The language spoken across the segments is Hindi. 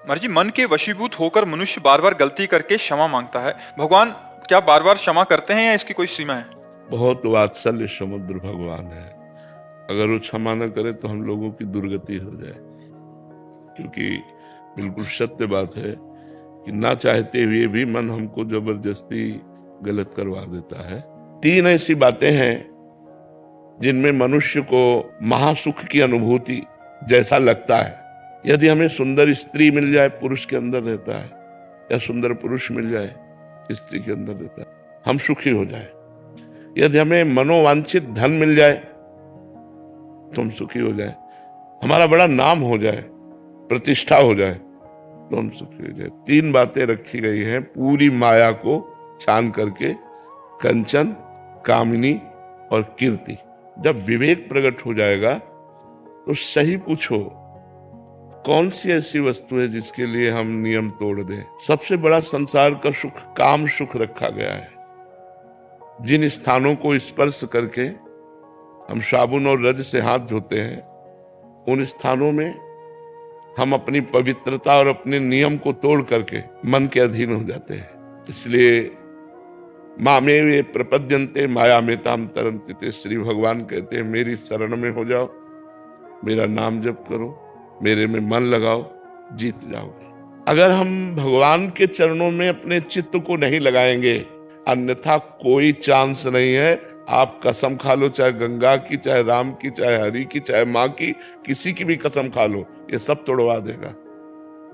महाराज जी, मन के वशीभूत होकर मनुष्य बार बार गलती करके क्षमा मांगता है। भगवान क्या बार बार क्षमा करते हैं या इसकी कोई सीमा है? बहुत वात्सल्य समुद्र भगवान है। अगर वो क्षमा न करे तो हम लोगों की दुर्गति हो जाए, क्योंकि बिल्कुल सत्य बात है कि ना चाहते हुए भी मन हमको जबरदस्ती गलत करवा देता है। 3 ऐसी बातें हैं जिनमें मनुष्य को महासुख की अनुभूति जैसा लगता है। यदि हमें सुंदर स्त्री मिल जाए, पुरुष के अंदर रहता है, या सुंदर पुरुष मिल जाए, स्त्री के अंदर रहता है, हम सुखी हो जाए। यदि हमें मनोवांछित धन मिल जाए तो हम सुखी हो जाए, हमारा बड़ा नाम हो जाए, प्रतिष्ठा हो जाए तो हम सुखी हो जाए। 3 बातें रखी गई हैं पूरी माया को छान करके, कंचन, कामिनी और कीर्ति। जब विवेक प्रकट हो जाएगा तो सही पूछो, कौन सी ऐसी वस्तु है जिसके लिए हम नियम तोड़ दें? सबसे बड़ा संसार का सुख काम सुख रखा गया है। जिन स्थानों को स्पर्श करके हम साबुन और रज से हाथ धोते हैं, उन स्थानों में हम अपनी पवित्रता और अपने नियम को तोड़ करके मन के अधीन हो जाते हैं। इसलिए मामे वे प्रपद्यन्ते माया में ताम तरन्ति ते, श्री भगवान कहते हैं मेरी शरण में हो जाओ, मेरा नाम जप करो, मेरे में मन लगाओ, जीत जाओगे। अगर हम भगवान के चरणों में अपने चित्त को नहीं लगाएंगे, अन्यथा कोई चांस नहीं है। आप कसम खा लो, चाहे गंगा की, चाहे राम की, चाहे हरि की, चाहे माँ की, किसी की भी कसम खा लो, ये सब तोड़वा देगा।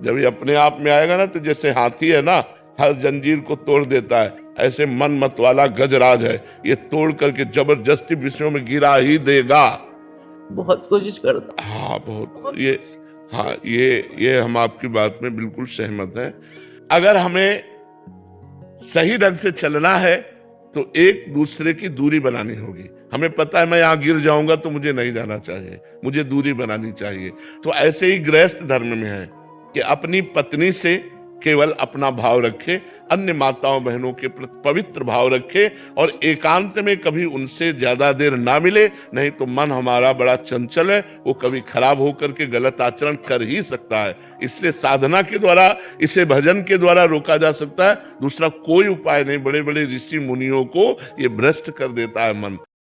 जब ये अपने आप में आएगा ना, तो जैसे हाथी है ना, हर जंजीर को तोड़ देता है, ऐसे मन मत वाला गजराज है, ये तोड़ करके जबरदस्ती विषयों में गिरा ही देगा। बहुत कोशिश करता। हाँ, बहुत। ये हम आपकी बात में बिल्कुल सहमत हैं। अगर हमें सही ढंग से चलना है तो एक दूसरे की दूरी बनानी होगी। हमें पता है मैं यहां गिर जाऊंगा तो मुझे नहीं जाना चाहिए, मुझे दूरी बनानी चाहिए। तो ऐसे ही गृहस्थ धर्म में है कि अपनी पत्नी से केवल अपना भाव रखे, अन्य माताओं बहनों के प्रति पवित्र भाव रखे, और एकांत में कभी उनसे ज्यादा देर ना मिले, नहीं तो मन हमारा बड़ा चंचल है, वो कभी खराब होकर के गलत आचरण कर ही सकता है। इसलिए साधना के द्वारा, इसे भजन के द्वारा रोका जा सकता है, दूसरा कोई उपाय नहीं। बड़े बड़े ऋषि मुनियों को ये भ्रष्ट कर देता है मन।